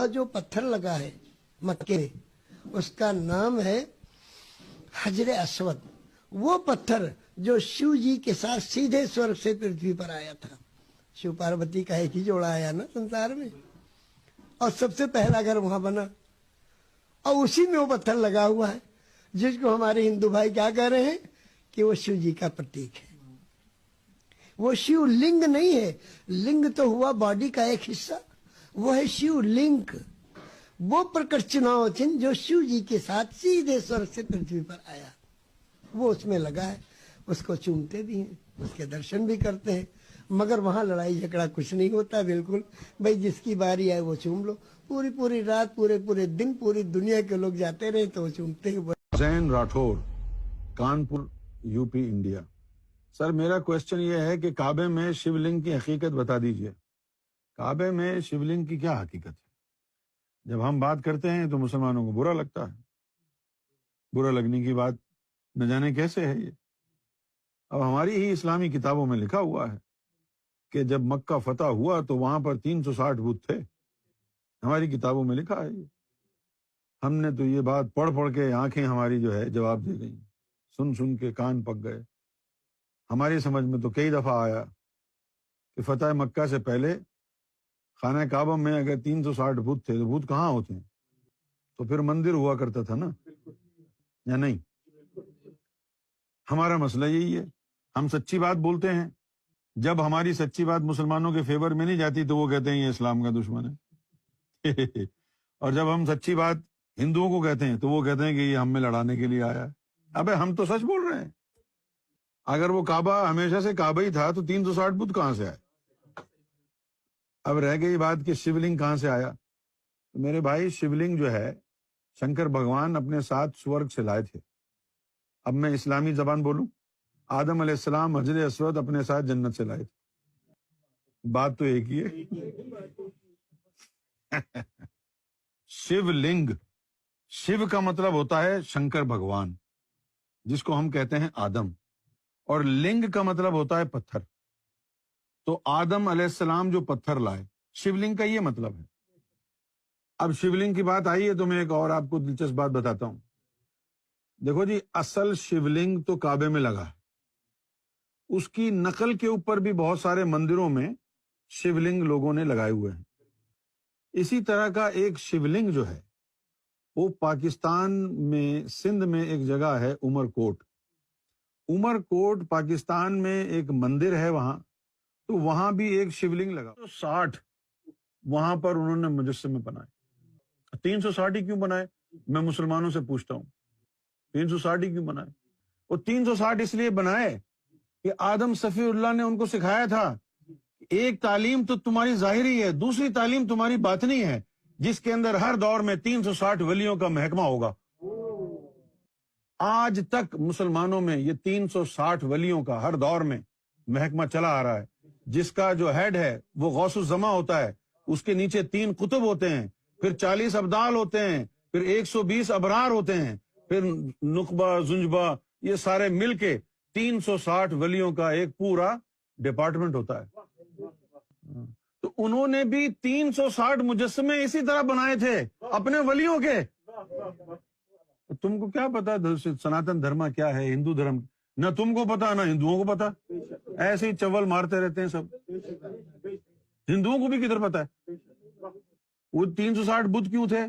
وہاں جو پتھر لگا ہے مکے میں اس کا نام ہے حجر اسود. وہ پتھر جو شیو جی کے ساتھ سیدھے سورگ سے پرتھوی پر آیا تھا. شیو پاروتی کا ایک ہی جوڑا آیا نا سنسار میں, اور سب سے پہلا گھر وہاں بنا, اور اسی میں وہ پتھر لگا ہوا ہے جس کو ہمارے ہندو بھائی کیا کہہ رہے ہیں کہ وہ شیو جی کا پرتیک ہے. وہ شیو لنگ نہیں ہے, لنگ تو ہوا باڈی کا ایک حصہ, وہ ہے شیو لنگ. وہ پرکٹ چناؤ چن جو شیو جی کے ساتھ سیدھے سورگ سے پرتھوی پر آیا, وہ اس میں لگا ہے. اس کو چومتے بھی ہیں, اس کے درشن بھی کرتے ہیں, مگر وہاں لڑائی جھگڑا کچھ نہیں ہوتا. بالکل بھائی جس کی باری آئے وہ چوم لو. پوری پوری رات پورے دن پوری دنیا کے لوگ جاتے رہے تو وہ چومتے ہیں. Husain Rathore, Kanpur, U P, India. Sir میرا کوشچن یہ ہے کہ کعبے میں شیو لنگ کی حقیقت بتا دیجئے. کعبے میں شیو لنگ کی کیا حقیقت ہے؟ جب ہم بات کرتے ہیں تو مسلمانوں کو برا لگتا ہے. برا لگنے کی بات نہ جانے کیسے ہے یہ. اب ہماری ہی اسلامی کتابوں میں لکھا ہوا ہے کہ جب مکہ فتح ہوا تو وہاں پر 360 بت تھے. ہماری کتابوں میں لکھا ہے یہ. ہم نے تو یہ بات پڑھ کے آنکھیں ہماری جو ہے جواب دے گئیں, سن کے کان پک گئے. ہماری سمجھ میں تو کئی دفعہ آیا کہ فتح مکہ سے پہلے خانہ کعبہ میں اگر 360 بت تھے تو بت کہاں ہوتے ہیں؟ تو پھر مندر ہوا کرتا تھا نا, یا نہیں؟ ہمارا مسئلہ یہی ہے, ہم سچی بات بولتے ہیں. جب ہماری سچی بات مسلمانوں کے فیور میں نہیں جاتی تو وہ کہتے ہیں یہ اسلام کا دشمن ہے. اور جب ہم سچی بات ہندوؤں کو کہتے ہیں تو وہ کہتے ہیں کہ یہ ہم میں لڑانے کے لیے آیا ہے. ابے ہم تو سچ بول رہے ہیں. اگر وہ کعبہ ہمیشہ سے کعبہ ہی تھا تو 360 بت کہاں سے آئے؟ اب رہ گئی بات کہ شیو لنگ کہاں سے آیا. تو میرے بھائی شیو لنگ جو ہے شنکر بھگوان اپنے ساتھ سورگ سے لائے تھے. اب میں اسلامی زبان بولوں, آدم علیہ السلام حجر اسود اپنے ساتھ جنت سے لائے تھے. بات تو ایک ہی ہے. شیو لنگ, شیو کا مطلب ہوتا ہے شنکر بھگوان جس کو ہم کہتے ہیں آدم, اور لنگ کا مطلب ہوتا ہے پتھر. تو آدم علیہ السلام جو پتھر لائے, شیو لنگ کا یہ مطلب ہے. اب شیو لنگ کی بات آئی ہے تو میں ایک اور آپ کو دلچسپ بات بتاتا ہوں. دیکھو جی, اصل شیو لنگ تو کعبے میں لگا ہے. اس کی نقل کے اوپر بھی بہت سارے مندروں میں شیو لنگ لوگوں نے لگائے ہوئے ہیں. اسی طرح کا ایک شیو لنگ جو ہے وہ پاکستان میں سندھ میں ایک جگہ ہے عمر کوٹ. عمر کوٹ پاکستان میں ایک مندر ہے وہاں, تو وہاں بھی ایک شیو لنگ لگا. 360 وہاں پر انہوں نے مجسمے بنائے. 360 ہی کیوں بنائے میں مسلمانوں سے پوچھتا ہوں, 360 ہی کیوں بنائے؟ وہ 360 اس لیے بنائے کہ آدم صفی اللہ نے ان کو سکھایا تھا ایک تعلیم تو تمہاری ظاہری ہے, دوسری تعلیم تمہاری باطنی ہے, جس کے اندر ہر دور میں 360 ولیوں کا محکمہ ہوگا. آج تک مسلمانوں میں یہ 360 ولیوں کا ہر دور میں محکمہ چلا آ رہا ہے, جس کا جو ہیڈ ہے وہ غوث الزماں ہوتا ہے. اس کے نیچے 3 قطب ہوتے ہیں, پھر 40 ابدال ہوتے ہیں, پھر 120 ابرار ہوتے ہیں, پھر نخبہ زنجبہ, یہ سارے مل کے 360 ولیوں کا ایک پورا ڈپارٹمنٹ ہوتا ہے. تو انہوں نے بھی 360 مجسمے اسی طرح بنائے تھے اپنے ولیوں کے. تم کو کیا پتا سناتن دھرما کیا ہے, ہندو دھرم نہ تم کو پتا نہ ہندوؤں کو پتا, ایسے ہی چول مارتے رہتے ہیں سب. ہندوؤں کو بھی کدھر پتا ہے وہ 360 بت کیوں تھے,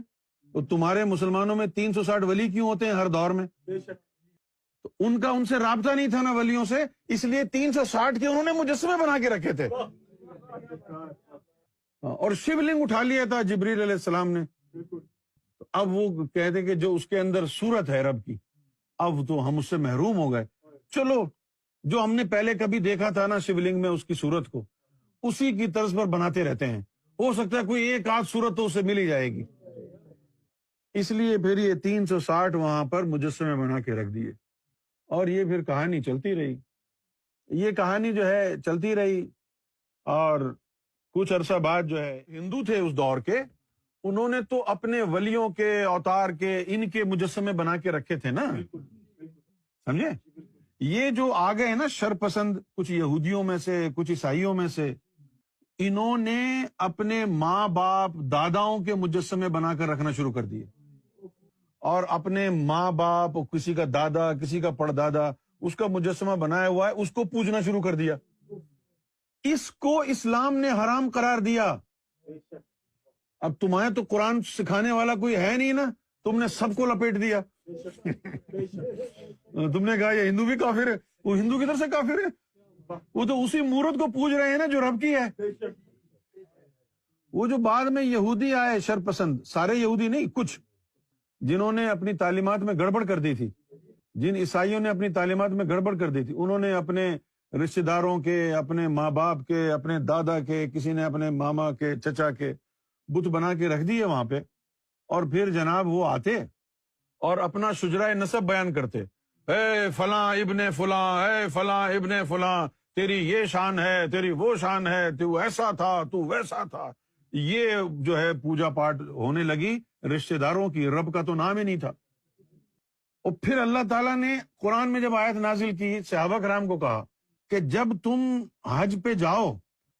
تو تمہارے مسلمانوں میں 360 ولی کیوں ہوتے ہیں ہر دور میں؟ تو ان کا ان سے رابطہ نہیں تھا نا ولیوں سے, اس لیے 360 کے انہوں نے مجسمے بنا کے رکھے تھے. اور شیو لنگ اٹھا لیا تھا جبریل علیہ السلام نے. تو اب وہ کہتے کہ جو اس کے اندر صورت ہے رب کی, اب تو ہم اس سے محروم ہو گئے. چلو جو ہم نے پہلے کبھی دیکھا تھا نا شیو لنگ میں اس کی صورت کو, اسی کی طرز پر بناتے رہتے ہیں. ہو سکتا ہے کوئی ایک آدھ صورت تو اسے مل ہی جائے گی. اس لیے پھر یہ 360 وہاں پر مجسمے بنا کے رکھ دیے, اور یہ پھر کہانی چلتی رہی. یہ کہانی جو ہے چلتی رہی, اور کچھ عرصہ بعد جو ہے ہندو تھے اس دور کے, انہوں نے تو اپنے ولیوں کے اوتار کے ان کے مجسمے بنا کے رکھے تھے نا, سمجھے. یہ جو آ گئے نا شر پسند, کچھ یہودیوں میں سے کچھ عیسائیوں میں سے, انہوں نے اپنے ماں باپ داداؤں کے مجسمے بنا کر رکھنا شروع کر دیے، اور اپنے ماں باپ، کسی کا دادا، کسی کا پڑدادا، اس کا مجسمہ بنایا ہوا ہے، اس کو پوجنا شروع کر دیا۔ اس کو اسلام نے حرام قرار دیا۔ اب تمہیں تو قرآن سکھانے والا کوئی ہے نہیں نا، تم نے سب کو لپیٹ دیا۔ تم نے کہا یہ ہندو بھی کافر ہے، وہ ہندو کدھر سے کافر ہے؟ وہ تو اسی مورت کو پوج رہے ہیں نا جو رب کی ہے۔ وہ جو بعد میں یہودی آئے شر پسند، سارے یہودی نہیں، کچھ جنہوں نے اپنی تعلیمات میں گڑبڑ کر دی تھی، جن عیسائیوں نے اپنی تعلیمات میں گڑبڑ کر دی تھی، انہوں نے اپنے رشتہ داروں کے، اپنے ماں باپ کے، اپنے دادا کے، کسی نے اپنے ماما کے، چچا کے بت بنا کے رکھ دیے وہاں پہ، اور پھر جناب وہ آتے اور اپنا شجرہ نسب بیان کرتے، اے فلاں ابن فلاں، اے فلاں ابن فلاں، تیری یہ شان ہے، تیری وہ شان ہے، تو ایسا تھا، تو ویسا تھا۔ یہ جو ہے پوجا پاٹ ہونے لگی رشتہ داروں کی، رب کا تو نام ہی نہیں تھا۔ اور پھر اللہ تعالیٰ نے قرآن میں جب آیت نازل کی، صحابہ کرام کو کہا کہ جب تم حج پہ جاؤ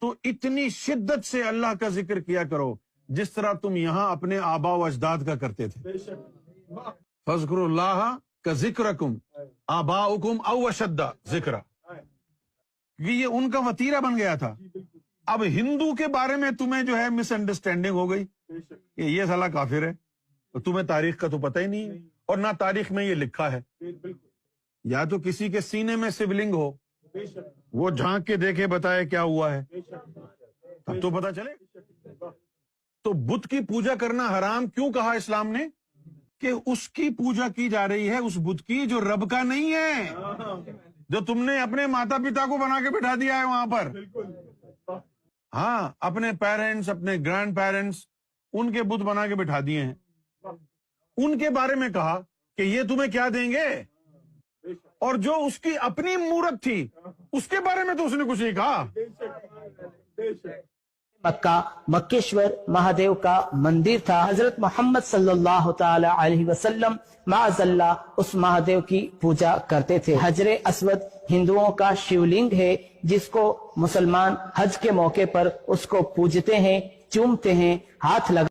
تو اتنی شدت سے اللہ کا ذکر کیا کرو جس طرح تم یہاں اپنے آبا و اجداد کا کرتے تھے۔ فاذکروا اللہ کا ذکرکم آباؤکم او اشد ذکرا، یہ ان کا وتیرہ بن گیا تھا۔ اب ہندو کے بارے میں تمہیں جو ہے مس انڈرسٹینڈنگ ہو گئی کہ یہ سالا کافر ہے، تو تمہیں تاریخ کا تو پتہ ہی نہیں ہے، اور نہ تاریخ میں یہ لکھا ہے۔ یا تو کسی کے سینے میں شیولنگ ہو، وہ جھانک کے دیکھے بتائے کیا ہوا ہے، تب تو پتہ چلے۔ تو بت کی پوجا کرنا حرام کیوں کہا اسلام نے؟ کہ اس کی پوجا کی جا رہی ہے، اس بت کی جو رب کا نہیں ہے، جو تم نے اپنے ماتا پتا کو بنا کے بٹھا دیا ہے وہاں پر۔ ہاں، اپنے پیرنٹس، اپنے گرینڈ پیرنٹس، ان کے بت بنا کے بٹھا دیے ہیں۔ ان کے بارے میں کہا کہ یہ تمہیں کیا دیں گے، اور جو اس کی اپنی مورت تھی اس کے بارے میں تو اس نے کچھ نہیں کہا۔ مکہ مکیشور مہادیو کا مندر تھا۔ حضرت محمد صلی اللہ تعالی علیہ وسلم معاذ اللہ اس مہادیو کی پوجا کرتے تھے۔ حجر اسود ہندوؤں کا شیولنگ ہے، جس کو مسلمان حج کے موقع پر اس کو پوجتے ہیں، چومتے ہیں، ہاتھ لگا